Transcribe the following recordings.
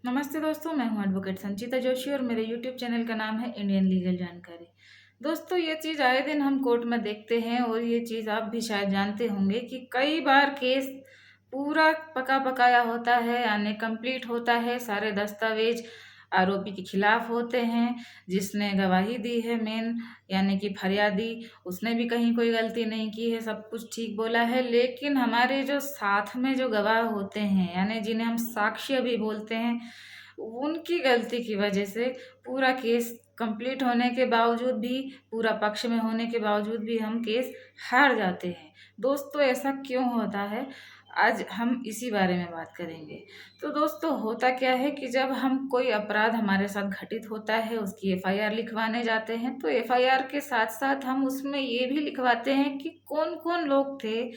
नमस्ते दोस्तों, मैं हूं एडवोकेट संचिता जोशी और मेरे यूट्यूब चैनल का नाम है इंडियन लीगल जानकारी। दोस्तों, ये चीज़ आए दिन हम कोर्ट में देखते हैं और ये चीज़ आप भी शायद जानते होंगे कि कई बार केस पूरा पका पकाया होता है, यानी कंप्लीट होता है, सारे दस्तावेज आरोपी के खिलाफ होते हैं। जिसने गवाही दी है मेन यानी कि फरियादी, उसने भी कहीं कोई गलती नहीं की है, सब कुछ ठीक बोला है। लेकिन हमारे जो साथ में जो गवाह होते हैं यानी जिन्हें हम साक्ष्य भी बोलते हैं, उनकी गलती की वजह से पूरा केस कंप्लीट होने के बावजूद भी, पूरा पक्ष में होने के बावजूद भी हम केस हार जाते हैं। दोस्तों, ऐसा क्यों होता है? आज हम इसी बारे में बात करेंगे। तो दोस्तों, होता क्या है कि जब हम कोई अपराध हमारे साथ घटित होता है, उसकी एफआईआर लिखवाने जाते हैं, तो एफआईआर के साथ साथ हम उसमें ये भी लिखवाते हैं कि कौन कौन लोग थे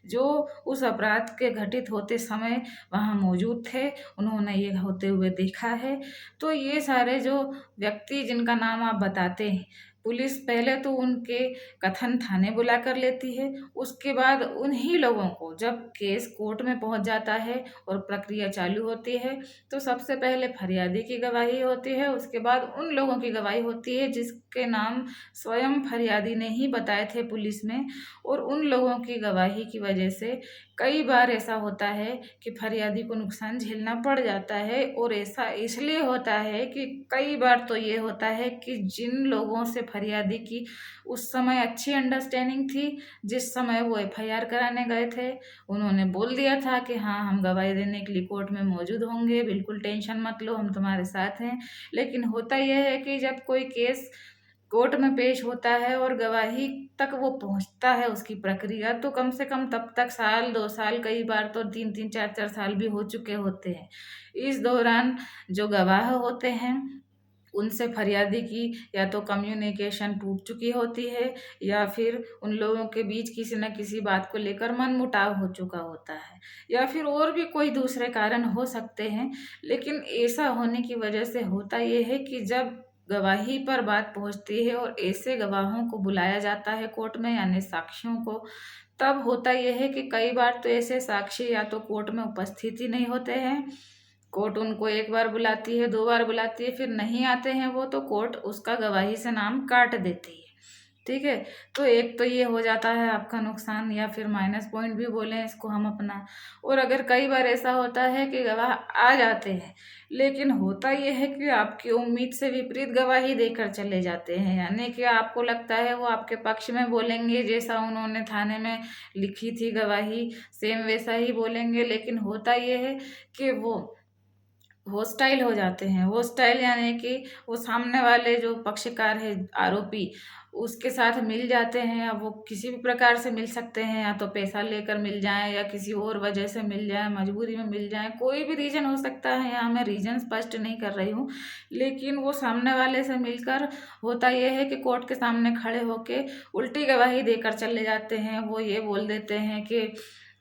जो उस अपराध के घटित होते समय वहाँ मौजूद थे, उन्होंने ये होते हुए देखा है। तो ये सारे जो व्यक्ति जिनका नाम आप बताते हैं, पुलिस पहले तो उनके कथन थाने बुला कर लेती है। उसके बाद उन्हीं लोगों को जब केस कोर्ट में पहुंच जाता है और प्रक्रिया चालू होती है, तो सबसे पहले फरियादी की गवाही होती है, उसके बाद उन लोगों की गवाही होती है जिसके नाम स्वयं फरियादी ने ही बताए थे पुलिस में। और उन लोगों की गवाही की वजह से कई बार ऐसा होता है कि फरियादी को नुकसान झेलना पड़ जाता है। और ऐसा इसलिए होता है कि कई बार तो ये होता है कि जिन लोगों से फरियादी की उस समय अच्छी अंडरस्टैंडिंग थी, जिस समय वो एफआईआर कराने गए थे, उन्होंने बोल दिया था कि हाँ, हम गवाही देने के लिए कोर्ट में मौजूद होंगे, बिल्कुल टेंशन मत लो, हम तुम्हारे साथ हैं। लेकिन होता यह है कि जब कोई केस कोर्ट में पेश होता है और गवाही तक वो पहुंचता है, उसकी प्रक्रिया, तो कम से कम तब तक साल 2 साल, कई बार तो 3-3 4-4 साल भी हो चुके होते हैं। इस दौरान जो गवाह होते हैं, उनसे फरियादी की या तो कम्युनिकेशन टूट चुकी होती है, या फिर उन लोगों के बीच किसी न किसी बात को लेकर मनमुटाव हो चुका होता है, या फिर और भी कोई दूसरे कारण हो सकते हैं। लेकिन ऐसा होने की वजह से होता ये है कि जब गवाही पर बात पहुंचती है और ऐसे गवाहों को बुलाया जाता है कोर्ट में यानी साक्षियों को, तब होता यह है कि कई बार तो ऐसे साक्षी या तो कोर्ट में उपस्थित ही नहीं होते हैं। कोर्ट उनको एक बार बुलाती है, 2 बार बुलाती है, फिर नहीं आते हैं वो, तो कोर्ट उसका गवाही से नाम काट देती है। ठीक है? तो एक तो ये हो जाता है आपका नुकसान, या फिर माइनस पॉइंट भी बोलें इसको हम अपना। और अगर कई बार ऐसा होता है कि गवाह आ जाते हैं, लेकिन होता ये है कि आपकी उम्मीद से विपरीत गवाही देकर चले जाते हैं, यानी कि आपको लगता है वो आपके पक्ष में बोलेंगे, जैसा उन्होंने थाने में लिखी थी गवाही, सेम वैसा ही बोलेंगे। लेकिन होता ये है कि वो हॉस्टाइल हो जाते हैं। हॉस्टाइल यानी कि वो सामने वाले जो पक्षकार है, आरोपी, उसके साथ मिल जाते हैं। अब वो किसी भी प्रकार से मिल सकते हैं, या तो पैसा लेकर मिल जाएँ, या किसी और वजह से मिल जाएँ, मजबूरी में मिल जाएँ, कोई भी रीज़न हो सकता है, यहाँ मैं रीज़न स्पष्ट नहीं कर रही हूँ। लेकिन वो सामने वाले से मिलकर, होता ये है कि कोर्ट के सामने खड़े होके उल्टी गवाही देकर चले जाते हैं। वो ये बोल देते हैं कि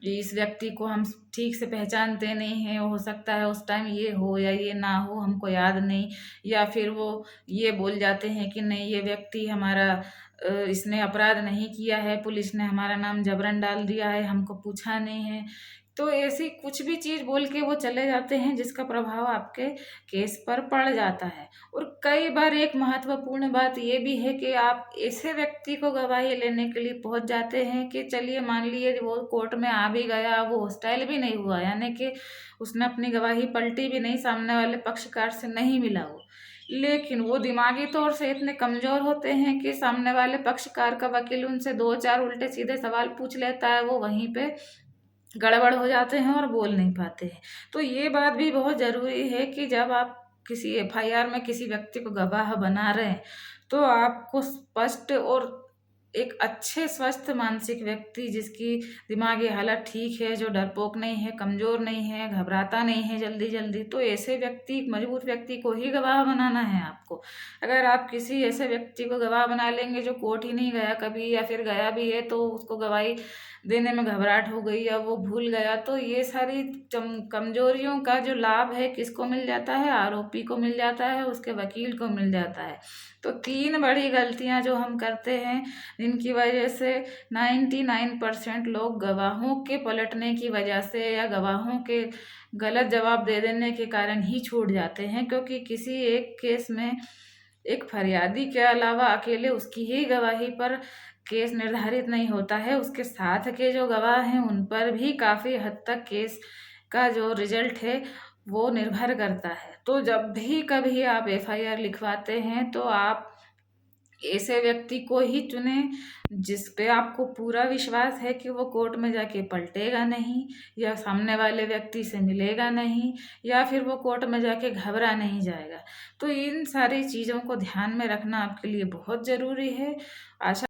इस व्यक्ति को हम ठीक से पहचानते नहीं हैं, हो सकता है उस टाइम ये हो या ये ना हो, हमको याद नहीं। या फिर वो ये बोल जाते हैं कि नहीं, ये व्यक्ति हमारा इसने अपराध नहीं किया है, पुलिस ने हमारा नाम जबरन डाल दिया है, हमको पूछा नहीं है। तो ऐसी कुछ भी चीज़ बोल के वो चले जाते हैं जिसका प्रभाव आपके केस पर पड़ जाता है। और कई बार एक महत्वपूर्ण बात ये भी है कि आप ऐसे व्यक्ति को गवाही लेने के लिए पहुंच जाते हैं कि चलिए मान लिए वो कोर्ट में आ भी गया, वो हॉस्टाइल भी नहीं हुआ, यानी कि उसने अपनी गवाही पलटी भी नहीं, सामने वाले पक्षकार से नहीं मिला वो, लेकिन वो दिमागी तौर से इतने कमजोर होते हैं कि सामने वाले पक्षकार का वकील उनसे 2-4 उल्टे सीधे सवाल पूछ लेता है, वो वहीं पे गड़बड़ हो जाते हैं और बोल नहीं पाते हैं। तो ये बात भी बहुत ज़रूरी है कि जब आप किसी एफआईआर में किसी व्यक्ति को गवाह बना रहे हैं, तो आपको स्पष्ट और एक अच्छे स्वस्थ मानसिक व्यक्ति, जिसकी दिमागी हालत ठीक है, जो डरपोक नहीं है, कमज़ोर नहीं है, घबराता नहीं है जल्दी-जल्दी, तो ऐसे व्यक्ति, मजबूत व्यक्ति को ही गवाह बनाना है आपको। अगर आप किसी ऐसे व्यक्ति को गवाह बना लेंगे जो कोर्ट ही नहीं गया कभी, या फिर गया भी है तो उसको गवाही देने में घबराहट हो गई या वो भूल गया, तो ये सारी कमजोरियों का जो लाभ है किसको मिल जाता है? आरोपी को मिल जाता है, उसके वकील को मिल जाता है। तो 3 बड़ी गलतियां जो हम करते हैं, जिनकी वजह से 99% लोग गवाहों के पलटने की वजह से, या गवाहों के गलत जवाब दे देने के कारण ही छूट जाते हैं, क्योंकि किसी एक केस में एक फरियादी के अलावा अकेले उसकी ही गवाही पर केस निर्धारित नहीं होता है, उसके साथ के जो गवाह हैं उन पर भी काफ़ी हद तक केस का जो रिजल्ट है वो निर्भर करता है। तो जब भी कभी आप एफआईआर लिखवाते हैं तो आप ऐसे व्यक्ति को ही चुनें जिस पे आपको पूरा विश्वास है कि वो कोर्ट में जाके पलटेगा नहीं, या सामने वाले व्यक्ति से मिलेगा नहीं, या फिर वो कोर्ट में जाके घबरा नहीं जाएगा। तो इन सारी चीज़ों को ध्यान में रखना आपके लिए बहुत ज़रूरी है। आशा